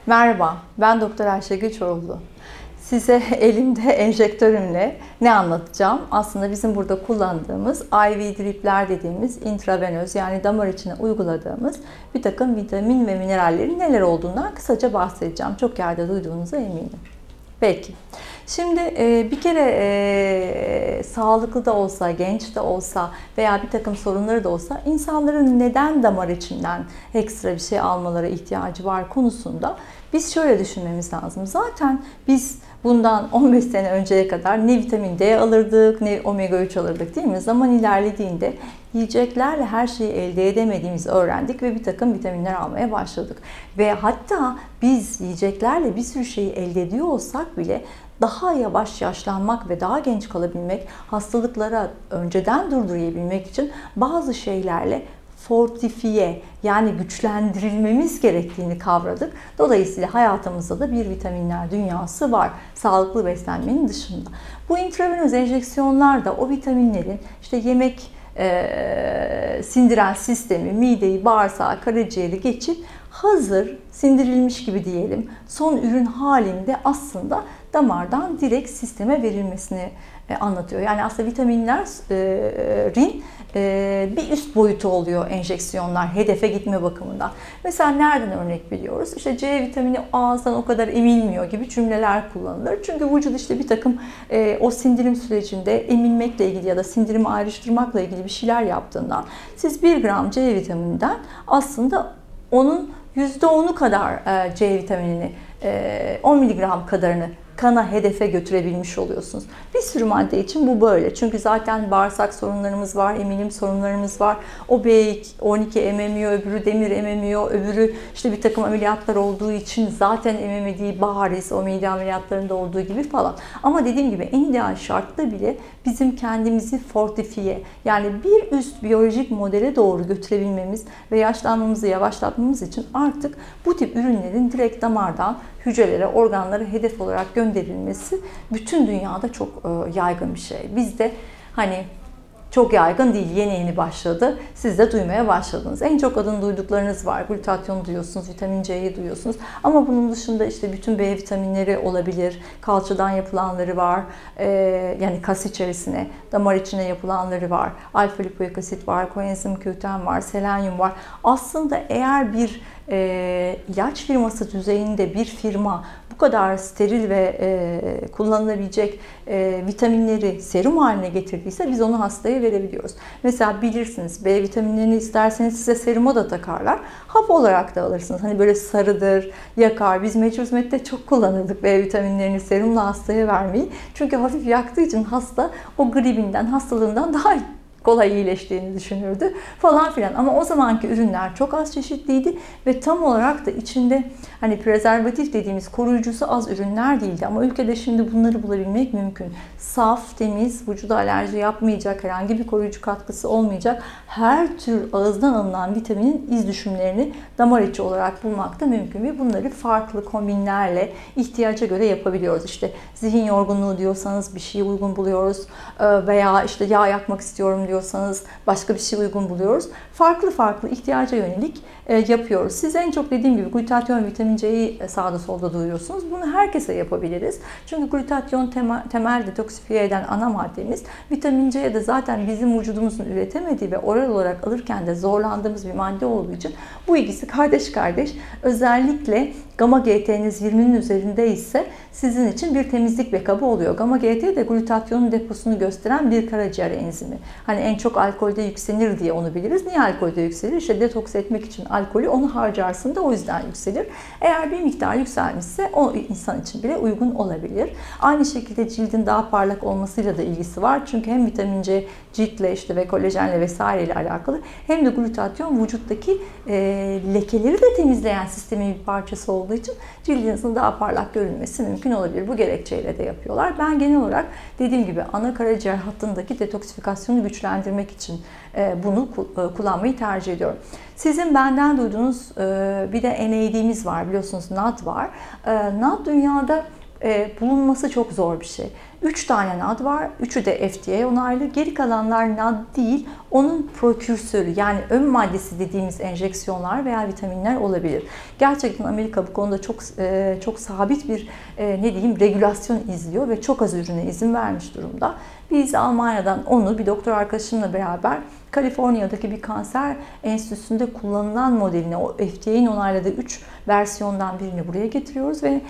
Merhaba, ben Doktor Ayşegül Çorumlu. Size elimde enjektörümle ne anlatacağım? Aslında bizim burada kullandığımız IV dripler dediğimiz intravenöz yani damar içine uyguladığımız bir takım vitamin ve minerallerin neler olduğundan kısaca bahsedeceğim. Çok yerde duyduğunuza eminim. Peki. Şimdi bir kere sağlıklı da olsa, genç de olsa veya bir takım sorunları da olsa insanların neden damar içinden ekstra bir şey almaları ihtiyacı var konusunda biz şöyle düşünmemiz lazım. Zaten biz bundan 15 sene önceye kadar ne vitamin D alırdık ne omega 3 alırdık değil mi? Zaman ilerlediğinde yiyeceklerle her şeyi elde edemediğimizi öğrendik ve bir takım vitaminler almaya başladık. Ve hatta biz yiyeceklerle bir sürü şeyi elde ediyor olsak bile daha yavaş yaşlanmak ve daha genç kalabilmek, hastalıklara önceden durdurabilmek için bazı şeylerle fortifiye yani güçlendirilmemiz gerektiğini kavradık. Dolayısıyla hayatımızda da bir vitaminler dünyası var. Sağlıklı beslenmenin dışında. Bu intravenöz enjeksiyonlar da o vitaminlerin işte yemek sindiren sistemi, mideyi, bağırsağı, karaciğeri geçip hazır sindirilmiş gibi diyelim son ürün halinde aslında damardan direkt sisteme verilmesini anlatıyor. Yani aslında vitaminlerin bir üst boyutu oluyor enjeksiyonlar hedefe gitme bakımından. Mesela nereden örnek biliyoruz? İşte C vitamini ağızdan o kadar emilmiyor gibi cümleler kullanılır. Çünkü vücut işte bir takım o sindirim sürecinde emilmekle ilgili ya da sindirimi ayrıştırmakla ilgili bir şeyler yaptığından siz 1 gram C vitamininden aslında onun %10'u kadar C vitaminini 10 miligram kadarını kana hedefe götürebilmiş oluyorsunuz. Bir sürü madde için bu böyle. Çünkü zaten bağırsak sorunlarımız var, emilim sorunlarımız var. O B12 ememiyor, öbürü demir ememiyor, öbürü işte bir takım ameliyatlar olduğu için zaten ememediği bariz, o mide ameliyatlarında olduğu gibi falan. Ama dediğim gibi en ideal şartta bile bizim kendimizi fortifiye yani bir üst biyolojik modele doğru götürebilmemiz ve yaşlanmamızı yavaşlatmamız için artık bu tip ürünlerin direkt damardan hücrelere, organlara hedef olarak gönderilmesi bütün dünyada çok yaygın bir şey. Bizde hani çok yaygın değil, yeni başladı. Siz de duymaya başladınız. En çok adını duyduklarınız var. Glutatyon duyuyorsunuz, vitamin C'yi duyuyorsunuz. Ama bunun dışında işte bütün B vitaminleri olabilir. Kalçadan yapılanları var. Yani kas içerisine, damar içine yapılanları var. Alfa lipoik asit var, koenzim Q10 var, selenyum var. Aslında eğer bir ilaç firması düzeyinde bir firma bu kadar steril ve kullanılabilecek vitaminleri serum haline getirdiyse biz onu hastaya verebiliyoruz. Mesela bilirsiniz B vitaminlerini isterseniz size seruma da takarlar. Hap olarak da alırsınız. Hani böyle sarıdır, yakar. Biz Mecbur çok kullanırdık B vitaminlerini serumla hastaya vermeyi. Çünkü hafif yaktığı için hasta o gribinden, hastalığından daha kolay iyileştiğini düşünürdü falan filan. Ama o zamanki ürünler çok az çeşitliydi ve tam olarak da içinde hani prezervatif dediğimiz koruyucusu az ürünler değildi. Ama ülkede şimdi bunları bulabilmek mümkün. Saf, temiz, vücuda alerji yapmayacak, herhangi bir koruyucu katkısı olmayacak her tür ağızdan alınan vitaminin iz düşümlerini damar içi olarak bulmak da mümkün. Ve bunları farklı kombinlerle ihtiyaca göre yapabiliyoruz. İşte zihin yorgunluğu diyorsanız bir şeye uygun buluyoruz veya işte yağ yakmak istiyorum diyorsanız başka bir şey uygun buluyoruz. Farklı farklı ihtiyaca yönelik yapıyoruz. Siz en çok dediğim gibi glutatyon ve vitamin C'yi sağda solda duyuyorsunuz. Bunu herkese yapabiliriz. Çünkü glutatyon temel detoksifiye eden ana maddemiz. Vitamin C de zaten bizim vücudumuzun üretemediği ve oral olarak alırken de zorlandığımız bir madde olduğu için bu ikisi kardeş kardeş. Özellikle gamma GT'niz 20'nin üzerinde ise sizin için bir temizlik backup'ı oluyor. Gamma GT de glutatyonun deposunu gösteren bir karaciğer enzimi. Hani en çok alkolde yükselir diye onu biliriz. Niye alkolde yükselir? İşte detoks etmek için alkolü onu harcarsın da o yüzden yükselir. Eğer bir miktar yükselmişse o insan için bile uygun olabilir. Aynı şekilde cildin daha parlak olmasıyla da ilgisi var. Çünkü hem vitamin C ciltle işte ve kolajenle vesaireyle alakalı hem de glutatyon vücuttaki lekeleri de temizleyen sistemin bir parçası olduğu için cildinizin daha parlak görünmesi mümkün olabilir. Bu gerekçeyle de yapıyorlar. Ben genel olarak dediğim gibi ana karaciğer hattındaki detoksifikasyonu güçlendirmek için bunu kullanmayı tercih ediyorum. Sizin benden duyduğunuz bir de NAD'miz var biliyorsunuz NAD var. NAD dünyada bulunması çok zor bir şey. 3 tane NAD var. Üçü de FDA onaylı. Geri kalanlar NAD değil, onun prokürsörü yani ön maddesi dediğimiz enjeksiyonlar veya vitaminler olabilir. Gerçekten Amerika bu konuda çok sabit bir regülasyon izliyor ve çok az ürüne izin vermiş durumda. Biz Almanya'dan onu bir doktor arkadaşımla beraber Kaliforniya'daki bir kanser enstitüsünde kullanılan modelini, o FDA'nin onayladığı 3 versiyondan birini buraya getiriyoruz ve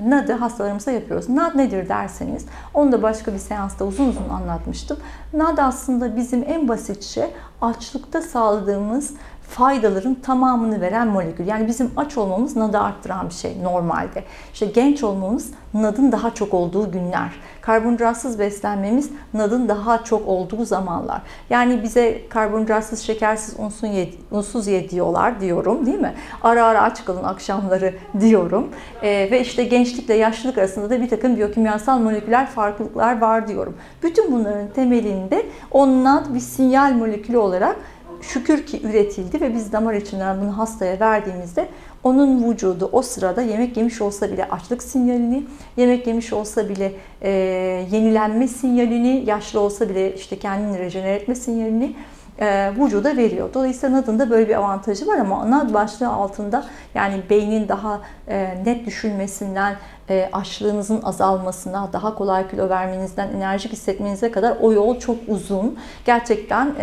NAD'ı hastalarımıza yapıyoruz. NAD nedir derseniz, onu da başka bir seansta uzun uzun anlatmıştım. NAD aslında bizim en basitçe açlıkta sağladığımız faydaların tamamını veren molekül. Yani bizim aç olmamız NAD'ı arttıran bir şey normalde. İşte genç olmamız NAD'ın daha çok olduğu günler. Karbonhidratsız beslenmemiz NAD'ın daha çok olduğu zamanlar. Yani bize karbonhidratsız, şekersiz, unsuz ye diyorlar diyorum değil mi? Ara ara aç kalın akşamları diyorum. Ve işte gençlikle yaşlılık arasında da bir takım biyokimyasal moleküler farklılıklar var diyorum. Bütün bunların temelinde o NAD bir sinyal molekülü olarak şükür ki üretildi ve biz damar içinden bunu hastaya verdiğimizde onun vücudu o sırada yemek yemiş olsa bile açlık sinyalini, yemek yemiş olsa bile yenilenme sinyalini, yaşlı olsa bile işte kendini rejenere etme sinyalini vücuda veriyor. Dolayısıyla NAD'ın da böyle bir avantajı var ama NAD başlığı altında yani beynin daha net düşünmesinden, açlığınızın azalmasına, daha kolay kilo vermenizden, enerjik hissetmenize kadar o yol çok uzun. Gerçekten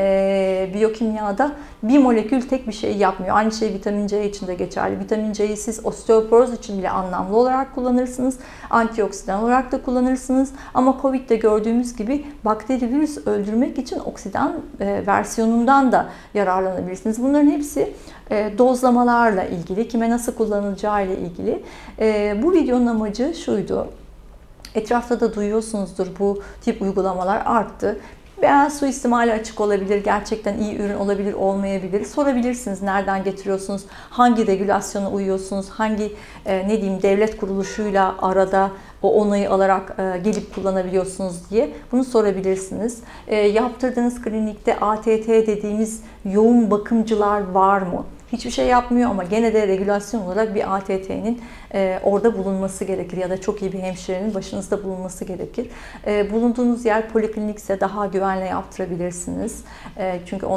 biyokimyada bir molekül tek bir şey yapmıyor. Aynı şey vitamin C için de geçerli. Vitamin C'yi siz osteoporoz için bile anlamlı olarak kullanırsınız. Antioksidan olarak da kullanırsınız. Ama Covid'de gördüğümüz gibi bakteri, virüs öldürmek için oksidan versiyonundan da yararlanabilirsiniz. Bunların hepsi dozlamalarla ilgili, kime nasıl kullanılacağı ile ilgili. Bu videonun amacı şuydu. Etrafta da duyuyorsunuzdur, bu tip uygulamalar arttı. Veya suistimale açık olabilir, gerçekten iyi ürün olabilir, olmayabilir. Sorabilirsiniz nereden getiriyorsunuz, hangi regülasyona uyuyorsunuz, hangi devlet kuruluşuyla arada o onayı alarak gelip kullanabiliyorsunuz diye bunu sorabilirsiniz. Yaptırdığınız klinikte ATT dediğimiz yoğun bakımcılar var mı? Hiçbir şey yapmıyor ama gene de regülasyon olarak bir ATT'nin orada bulunması gerekir ya da çok iyi bir hemşirenin başınızda bulunması gerekir. Bulunduğunuz yer poliklinikse daha güvenle yaptırabilirsiniz. Çünkü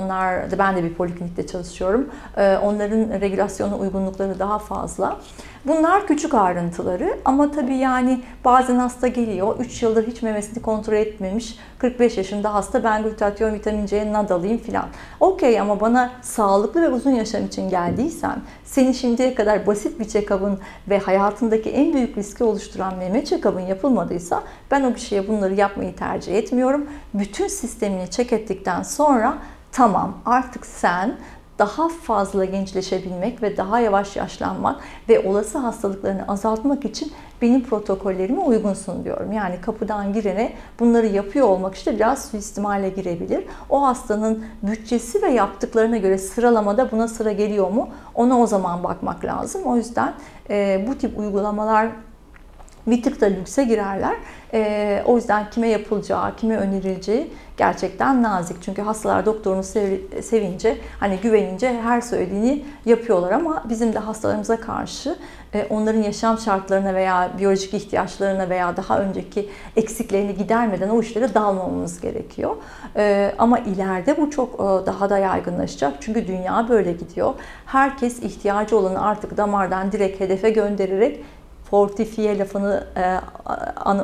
ben de bir poliklinikte çalışıyorum. Onların regülasyona uygunlukları daha fazla. Bunlar küçük ayrıntıları ama tabii yani bazen hasta geliyor, 3 yıldır hiç memesini kontrol etmemiş, 45 yaşında hasta, ben glutatyon, vitamin C'ye NAD alayım filan. Okey, ama bana sağlıklı ve uzun yaşam için geldiysen, senin şimdiye kadar basit bir check-up'ın ve hayatındaki en büyük riski oluşturan meme check-up'ın yapılmadıysa ben o kişiye bunları yapmayı tercih etmiyorum. Bütün sistemini check ettikten sonra tamam, artık sen daha fazla gençleşebilmek ve daha yavaş yaşlanmak ve olası hastalıklarını azaltmak için benim protokollerime uygunsun diyorum. Yani kapıdan girene bunları yapıyor olmak işte biraz suistimale girebilir. O hastanın bütçesi ve yaptıklarına göre sıralamada buna sıra geliyor mu? Ona o zaman bakmak lazım. O yüzden bu tip uygulamalar bir tık da lükse girerler. O yüzden kime yapılacağı, kime önerileceği gerçekten nazik. Çünkü hastalar doktorunu sevince, hani güvenince her söylediğini yapıyorlar ama bizim de hastalarımıza karşı onların yaşam şartlarına veya biyolojik ihtiyaçlarına veya daha önceki eksiklerini gidermeden o işlere dalmamamız gerekiyor. Ama ileride bu çok daha da yaygınlaşacak. Çünkü dünya böyle gidiyor. Herkes ihtiyacı olanı artık damardan direkt hedefe göndererek, fortifiye lafını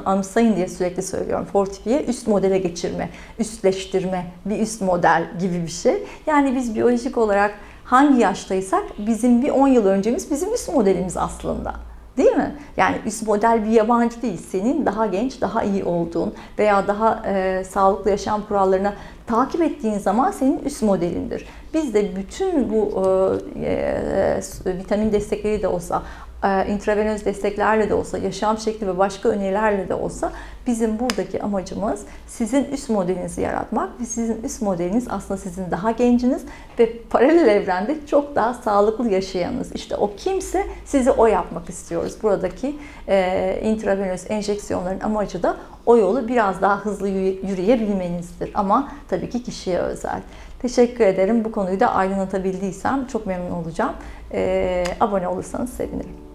anımsayın diye sürekli söylüyorum. Fortifiye, üst modele geçirme, üstleştirme, bir üst model gibi bir şey. Yani biz biyolojik olarak hangi yaştaysak bizim bir 10 yıl öncemiz bizim üst modelimiz aslında. Değil mi? Yani üst model bir yabancı değil. Senin daha genç, daha iyi olduğun veya daha sağlıklı yaşam kurallarına takip ettiğin zaman senin üst modelindir. Biz de bütün bu vitamin destekleri de olsa, intravenöz desteklerle de olsa, yaşam şekli ve başka önerilerle de olsa bizim buradaki amacımız sizin üst modelinizi yaratmak ve sizin üst modeliniz aslında sizin daha genciniz ve paralel evrende çok daha sağlıklı yaşayanınız. İşte o kimse sizi o yapmak istiyoruz. Buradaki intravenöz enjeksiyonların amacı da o yolu biraz daha hızlı yürüyebilmenizdir. Ama tabii ki kişiye özel. Teşekkür ederim. Bu konuyu da aydınlatabildiysem çok memnun olacağım. Abone olursanız sevinirim.